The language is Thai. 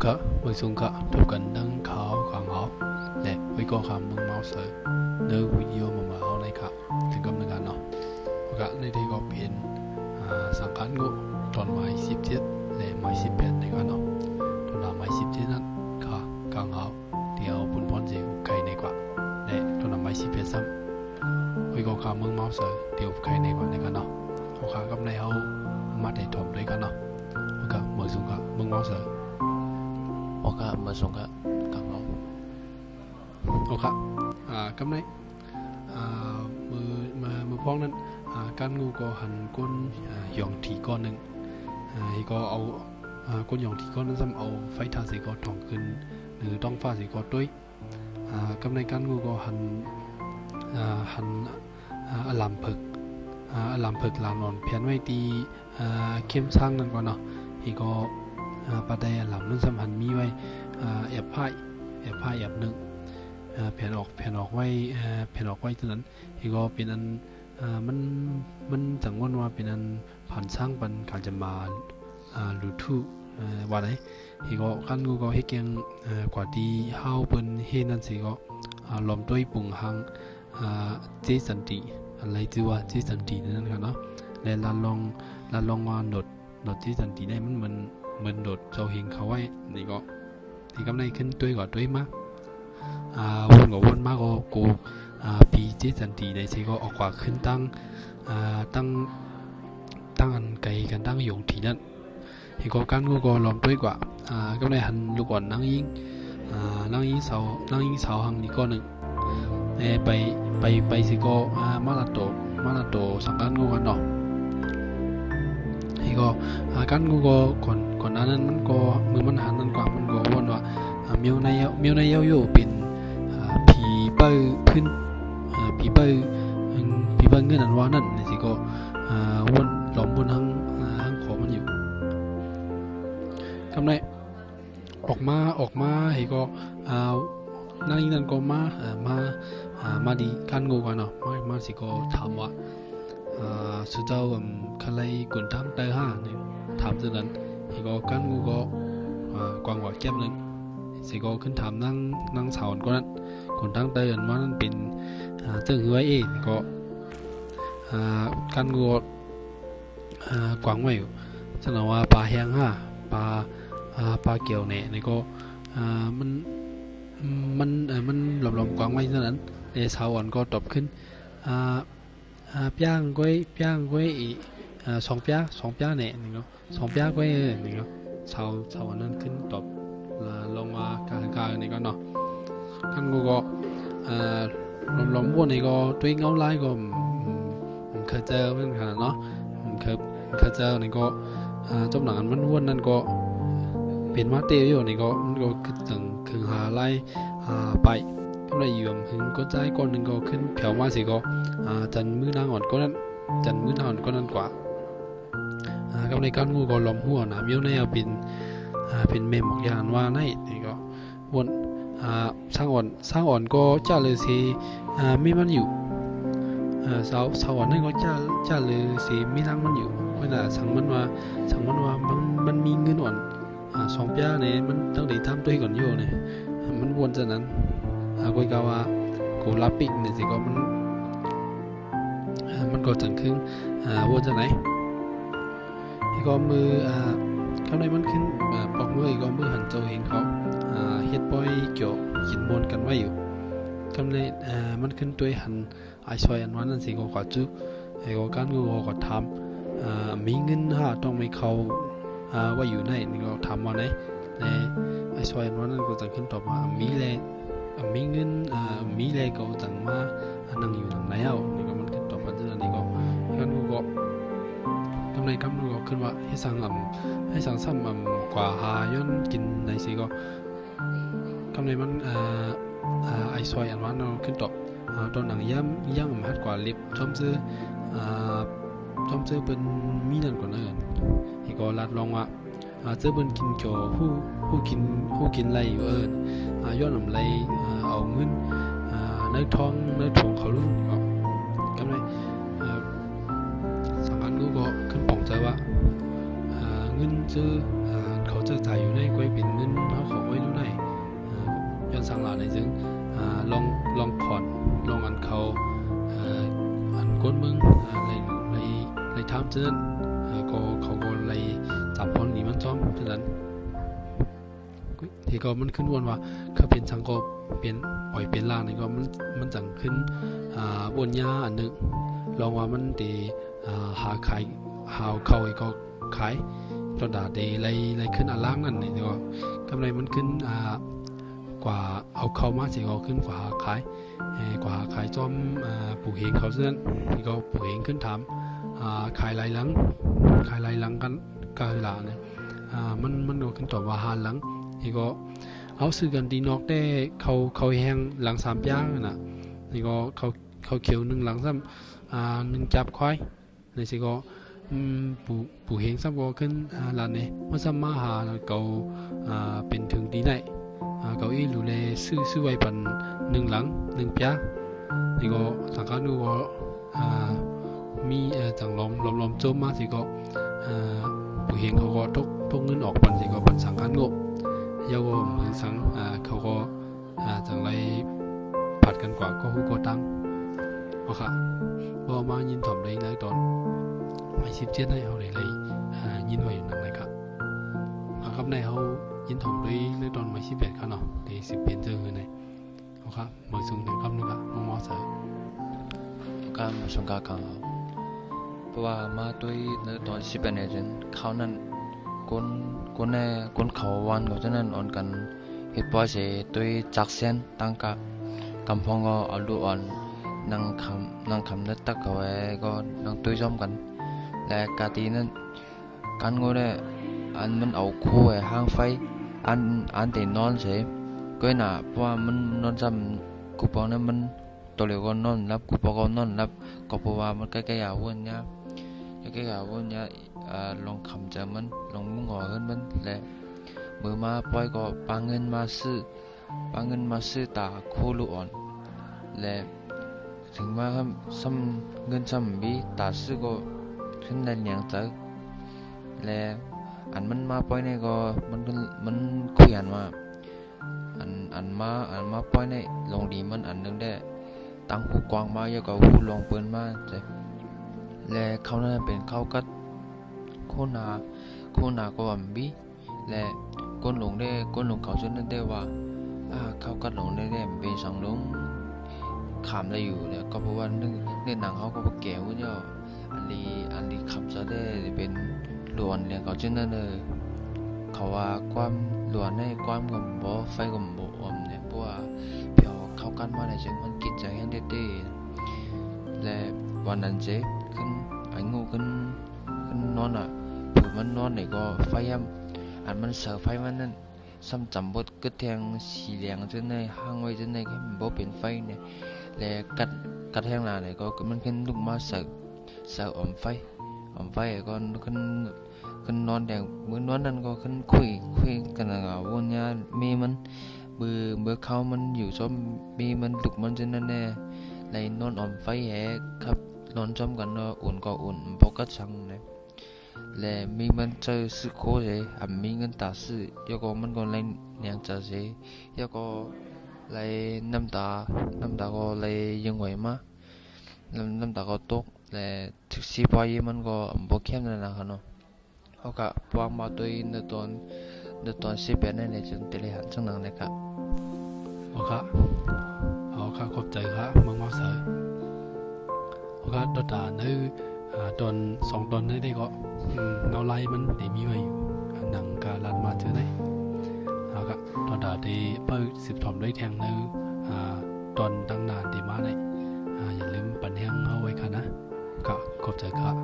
cả mời xuống cả tiếp cận đăng khảo khoảng học để với cô khám mừng máu sợi nơi video mà họ này cảถึงกำลังกันเนาะcảในที่ก็เป็นสังกัดงูตอนหมาย17และหมาย18ในกันเนาะตอนหมาย17นั้นค่ะกลางเขาเดี๋ยวปุ่นพรสิใครในกว่าและตอนหมาย11ซ้ำvới cô khám mừng máu sợiเดี๋ยวใครในกว่าในกันเนาะเขาขากับในเขามัดให้ถมด้วยกันเนาะcả mời xuống cả mừng máu sợi ok mời xuống cả càng lâu ok กำไรมือพ้องนั้นการงูก็หันก้นหย่องทีก้อนหนึ่งที่ก็เอาก้นหย่องทีก้อนนั้นซ้ำเอาไฟทาสีก็ทองขึ้นหรือต้องฟ้าสีก็ด้วยกำไรการงูก็หันอลามผึกลานอนเพียนไว้ตีเข้มช่างนั่นก่อนเนาะที่ก็ปลาแดหลำนั้นซ้ำหันมีไว้แอบผ้าแอบหนึ่งแผ่นออกไว้เท่านั้นที่ก็เป็นอันมันจังวนว่าเป็นอันผ่านสร้างปันการจะมาหรือทูว่าไหนที่ก็ขั้นกูก็ให้เกียงกว่าที่เฮาเปิ้นเฮนั่นสิก็ล้อมด้วยปุ่งหังเจสันติอะไรชื่อว่าเจสันตินั่นกันเนาะและลานลองว่าโดดเจสันติได้มันเหมือนโดดเจ้าเฮงเขาไว้นี่ก็ที่กำไรขึ้นด้วยมากวนมากก็กูปีเจสันติได้สิก็ออกกว่าขึ้นตั้งอันไกลกันตั้งยงทีนั้นเห็นก็การกูก็ล้อมด้วยกว่าก็ได้หันลูกอ่อนนั่งยิงเสาหังนี่ก็หนึ่งไปสิก็มาลาโตสังกัดกูกันเนาะเห็นก็การกูก็ก่อนนั้นมันก็มือมันหันนั่นกว่ามันก็วนว่าเมียวในเย้าอยู่เป็นผีเปิ้ลขึ้นผีเปิ้ลเงินอันว่านั่นสิก็วนหลอมบนห้างของมันอยู่กำไรออกมาให้ก็นั่นก็มาดีกันงูกันเนาะมาสิก็ถามว่าสุดเจ้าใครกุนทั้งเตอห้าเนี่ยถามเรื่องนั้นให้ก็กันงูก็กวางหัวแก้มนึงสิก็ขึ้นถามนั่งสาวก็นั้นคนทั้งเตอว่านั่นเป็นเจ้าหัวเองก็กันงูกวางไว้อยู่สนว่าปลาแห้งปลาเกี่ยวเนี่ยนี่ก็มันหลอมกวางไว้เท่านั้นแต่สาวก็ตบขึ้นย่างก้อยสองเปียเนี่ยนี่ก็สองเปียก้อยนี่ก็สาวนั้นขึ้นตบลงมากลางนี่ก็เนาะกันกูก็หลอมวนนี่ก็ตัวเงาลายก็เคยเจอเหมือนกันเนาะเคยเจอนี่ก็จมหลังมันวนนั่นก็เป็นมาเตอยู่นี่ก็มันก็คือหาไล่ไปก็เลยอยู่หึงก็ใจก้อนหนึ่งก็ขึ้นแผ่วมาสิก็จันมือนางอ่อนก็นั่นกว่าก็ในการงูก็ล้อมหัวนะเมียวในเอาเป็นเมมของยานว่าในนี่ก็วนสร้างอ่อนก็จ้าเลยสิมีมันอยู่สาวอ่อนนั่นก็จ้าเลยสิมีนางมันอยู่เวลาสั่งมันว่ามันมีเงินอ่อนสองปีเนี่ยมันต้องได้ทำตัวก่อนอยู่เนี่ยมันวนจากนั้นก็กล่าวว่ากูรับปิกเนี่ยสิก็มันก็จังครึ่งวนจากไหนก็มือข้างในมันขึ้นปอกมือก็มือหันเจ้าเองเขาเฮ็ดปอยเกี่ยวหินมนกันไว้อยู่ข้างในมันขึ้นตัวหันไอซอยอันนั้นสิก็กอดจุไอ้ก็การกูก็ทำมีเงินต้องไม่เขาว่าอยู่ไหนนี่ก็ทำว่าไหนในไอซอยอันนั้นก็จังขึ้นตอบว่ามีเงินมีแลก็จังมานั่งอยู่หลังแล้วนี่ก็มันขึ้นตอบว่าเรื่องนี้ก็การกูก็กำไรกำนูก็ขึ้นว่าให้สั่งซ้ำกว่าหาย้อนกินในสิก็กำไรมันไอซอยอันนั้นขึ้นตอบตอนหนังย่ำฮัดกว่าลิฟชมซื้อเป็นมีนั่นกว่านั้นอีกก็ลัดลองว่าเจอเป็นกินเกี่ยวผู้กินไรอยู่ย้อนอะไรเอาเงินเนื้อทองเขาลุ่นก็กำไรสังกัดกูก็ขึ้นป่องใจว่าเงินซื้อ เขาเจอจ่ายอยู่ในก้อยเป็นเงินเขาไว้รู้ไหนย้อนสั่งหลาในซึ่งลองผ่อนลองอันเขาอันก้นมึงเลยทำเจนก็เขาก็เลยจับพอนหนีมันจ้อมฉะนั้นที่ก็มันขึ้นวนว่าเขาเป็นสังก็เปลี่ยนปล่อยเป็นล่างนี่ก็มันจังขึ้นบนยาอันนึงลองว่ามันตีหาขายหาเข้าไอ้ก็ขายตอนดาเดเลยขึ้นอันล่างนั่นนี่ก็กำไรมันขึ้นกว่าเอาเข้ามาสิก็ขึ้นกว่าขายกว่าขายจอมปู่เฮงเขาเสื้อนี่ก็ปู่เฮงขึ้นถามขายลายหลังกันก็คือล่ะเนี่ยมันก็ขึ้นตอบว่าหาหลังนี่ก็เอาซื้อกันดีนอกได้เขาแห้งหลัง3ย่างน่ะนี่ก็เขาเขียว1หลังซ้ำ1จับควายนี่สิก็ปู่เฮงซ้ำก็ขึ้นร้านนี้มาซ้ำมาหาเขาเป็นถึงดีได้เขาดูแลซื้อไว้ปัน1หลัง1ปีนี่ก็สังกัดดูก็มีจังล้อมโจมมาสิก็ปู่เฮงเขาก็ทกเงินออกปันสิก็ปันสังกัดงบยาวมือสังเขาก็จังไรผัดกันกว่าก็ฮู้ก็ตั้งว่าค่ะพอมายินถ่อมได้ในตอนไม่17ให้เขาเลยยินไว้อยู่นั่นเลยครับครับในเขายินถ่อมได้ในตอนไม่18ครับเนาะที่10เป็นเจอคือในเอาครับมือสูงถึงคำนึงครับมอเสือ ก็มาส่งกากางเอาเพราะว่ามาด้วยในตอน11เนี่ยจนเขานั้นคนเขาวันก็จะนั้นอ่อนกันเฮ็ดบ่เสด้วยจักเส้นตั้งกำพองก็เอาดูอ่อนนั่งคำนึกตักเอาไว้ก็นั่งตุ้ยซ้อมกันและกาตีนั้นกันก็ได้อันมันเอาคู่ไอ้ห้างไฟอันเตนอนเสก็น่ะเพราะว่ามันนอนซ้ำกูปองนั้นมันตัวเหลวก็นอนรับกูปองก็นอนรับก็เพราะว่ามันใกล้ๆวนเนี่ยใกล้ๆวนเนี่ยลองคำจะมันลองมุ่งหอขึ้นมันและมือมาปล่อยก็ปาเงินมาซื้อตาคู่ลูกอ่อนและถึงมาครับซ้ำเงินซ้ำบีตาซื้อก็ขึ้นในเหนียงเจอและอันมันมาปล่อยในก็มันคุยอันว่าอันมาปล่อยในลงดีมันอันนึงได้ตั้งหูกวางมาเยอะกว่าหูลองเปิ้นมาและเขานั้นเป็นเขากัดโคนาก็อันบีและก้นหลงเขาจนนั้นได้ว่าเขากัดหลงได้เป็นสังลงขามได้อยู่เนี่ยก็เพราะว่าเนื้อหนังเขาก็แก่ว่าเจ้าอันนี้ขับจะได้เป็นหลวนเนี่ยเขาจนนั้นเขาว่าความหลวนในความกับบ่ไฟกับบ่เนี่ยเพราะว่าเพียวเขากันมาในจึงมันกิจใจให้ได้และวันนั้นเจ๊ขึ้นไอ้งูขึ้นนอนผือมันนอนไหนก็ไฟอันมันเสือไฟมันนั่นซ้ำจำบดกึดแทงสีเหลืองจนในห้างไว้จนในแค่บ่เป็นไฟเนี่ยและกัดแทงหน้าเนี่ยก็มันขึ้นลุกมาเสือไฟก็ขึ้นนอนแดงมือนอนนั่นก็ขึ้นคุยกันวนยามีมันเบื่อเขามันอยู่ซ้อมมีมันลุกมันจนนั่นแน่เลยนอนไฟแหครับนอนซ้อมกันอุ่นก็อุ่นพอก็ชังเนี่ยและมีมันเจอสึกโคเสมีเงินตาสื่อยก็มันก็เลยเนียงจะเสยก็เลยน้ำตาก็เลยยังไหวมาน้ำตาก็ตกและทุกสิ่งพอยีมันก็บ่เข้มนั่นนะครับเนาะเขาก็วางมาด้วยในตอน11นั่นเนี่ยจึงเตลิหันจังนั้นเลยครับเอาครับขอบใจครับมอเสือเอาครับดาในตอน2ตอนได้ก็เงาไล่มันได้มีไว้อยู่หนังกาลันมาเจอได้เอาครับตอนดาได้เปิด10 ถอมได้แทงในตอนตั้งนานได้มาได้อย่าลืมปั่นแห้งเอาไว้ค่ะนะก็ขอบใจครับ